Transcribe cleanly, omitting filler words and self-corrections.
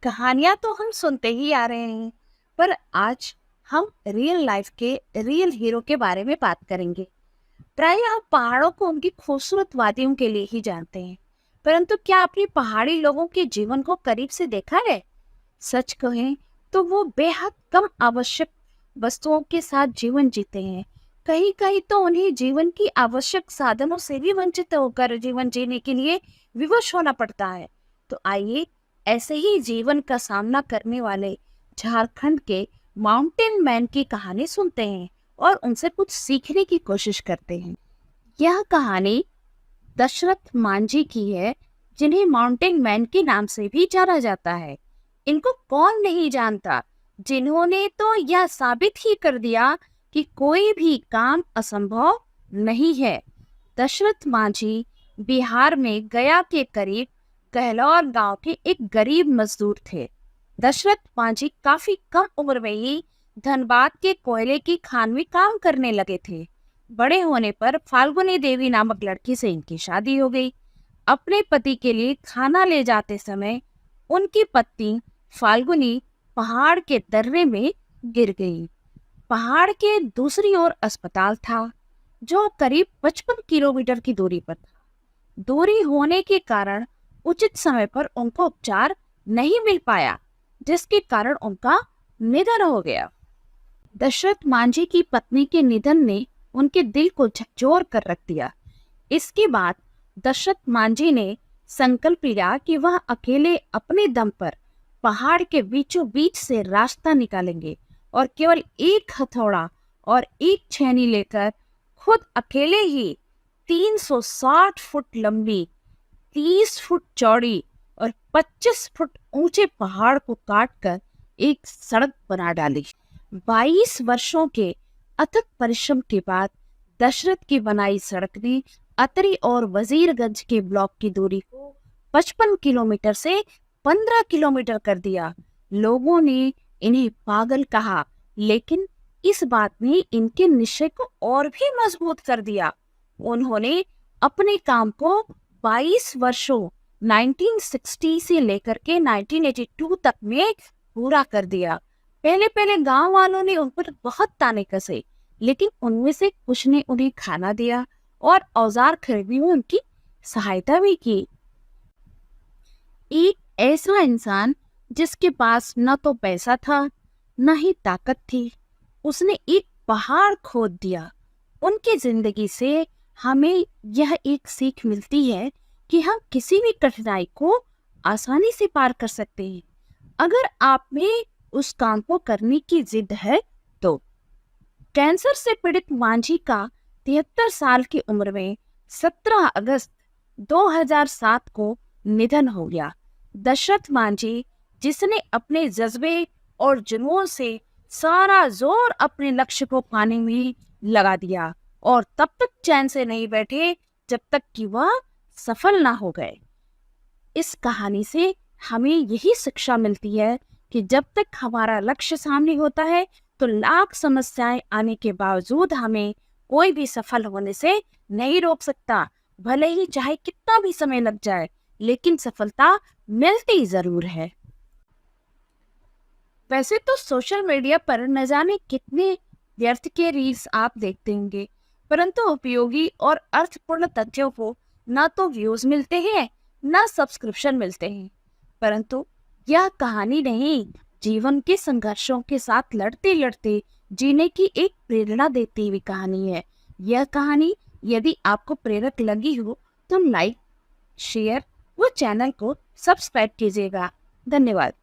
कहानियां तो हम सुनते ही आ रहे हैं, पर आज हम रियल लाइफ के रियल हीरो के बारे में बात करेंगे। प्राय आप पहाड़ों को उनकी खूबसूरत वादियों के लिए ही जानते हैं, परंतु क्या आपने पहाड़ी लोगों के जीवन को करीब से देखा है? सच कहें तो वो बेहद कम आवश्यक वस्तुओं के साथ जीवन जीते हैं। कहीं कहीं तो उन्हें जीवन की आवश्यक साधनों से भी वंचित होकर जीवन जीने के लिए विवश होना पड़ता है। तो आइए ऐसे ही जीवन का सामना करने वाले झारखंड के माउंटेन मैन की कहानी सुनते हैं और उनसे कुछ सीखने की कोशिश करते हैं। यह कहानी दशरथ मांझी की है, जिन्हें माउंटेन मैन के नाम से भी जाना जाता है। इनको कौन नहीं जानता, जिन्होंने तो यह साबित ही कर दिया कि कोई भी काम असंभव नहीं है। दशरथ मांझी बिहार में गया के करीब कहलौर गांव के एक गरीब मजदूर थे। दशरथ मांझी काफी कम उम्र में ही धनबाद के कोयले की खान में काम करने लगे थे। बड़े होने पर फाल्गुनी देवी नामक लड़की से इनकी शादी हो गई। अपने पति के लिए खाना ले जाते समय उनकी पत्नी फाल्गुनी पहाड़ के दर्रे में गिर गई। पहाड़ के दूसरी ओर अस्पताल था, जो करीब 55 किलोमीटर की दूरी पर था। दूरी होने के कारण उचित समय पर उनको उपचार नहीं मिल पाया, जिसके कारण उनका निधन हो गया। दशरथ मांझी की पत्नी के निधन ने उनके दिल को झकझोर कर रख दिया। इसके बाद दशरथ मांझी ने संकल्प लिया कि वह अकेले अपने दम पर पहाड़ के बीचों बीच से रास्ता निकालेंगे और केवल एक हथौड़ा और एक छेनी लेकर खुद अकेले ही 360 फुट लंबी, 30 फुट चौड़ी और 25 फुट ऊंचे पहाड़ को काटकर एक सड़क बना डाली। 22 वर्षों के अथक परिश्रम के बाद दशरथ की बनाई सड़क ने अतरी और वजीरगंज के ब्लॉक की दूरी को 55 किलोमीटर से 15 किलोमीटर कर दिया। लोगों ने इन्हें पागल कहा, लेकिन इस बात ने इनके निश्चय को और भी मजबूत कर दिया। उन्होंने अपने काम को 22 वर्षों 1960 से लेकर के 1982 तक में पूरा कर दिया। पहले पहले गांव वालों ने उन पर बहुत ताने कसे, लेकिन उनमें से कुछ ने उन्हें खाना दिया और औजार खरीदने में उनकी सहायता भी की। एक ऐसा इंसान जिसके पास न तो पैसा था न ही ताकत थी, उसने एक पहाड़ खोद दिया। उनकी जिंदगी से हमें यह एक सीख मिलती है कि हम किसी भी कठिनाई को आसानी से पार कर सकते हैं, अगर आप में उस काम को करने की जिद है तो। कैंसर से पीड़ित मांझी का 73 साल की उम्र में 17 अगस्त 2007 को निधन हो गया। दशरथ मांझी, जिसने अपने जज्बे और जुनून से सारा जोर अपने लक्ष्य को पाने में लगा दिया और तब तक चैन से नहीं बैठे जब तक कि वह सफल ना हो गए। इस कहानी से हमें यही शिक्षा मिलती है कि जब तक हमारा लक्ष्य सामने होता है तो लाख समस्याएं आने के बावजूद हमें कोई भी सफल होने से नहीं रोक सकता। भले ही चाहे कितना भी समय लग जाए, लेकिन सफलता मिलती जरूर है। वैसे तो सोशल मीडिया पर न जाने कितने व्यर्थ के रील्स आप देखते होंगे, परंतु उपयोगी और अर्थपूर्ण तथ्यों को ना तो व्यूज मिलते हैं ना सब्सक्रिप्शन मिलते हैं। परंतु यह कहानी नहीं, जीवन के संघर्षों के साथ लड़ते लड़ते जीने की एक प्रेरणा देती हुई कहानी है। यह कहानी यदि आपको प्रेरक लगी हो तो लाइक, शेयर व चैनल को सब्सक्राइब कीजिएगा। धन्यवाद।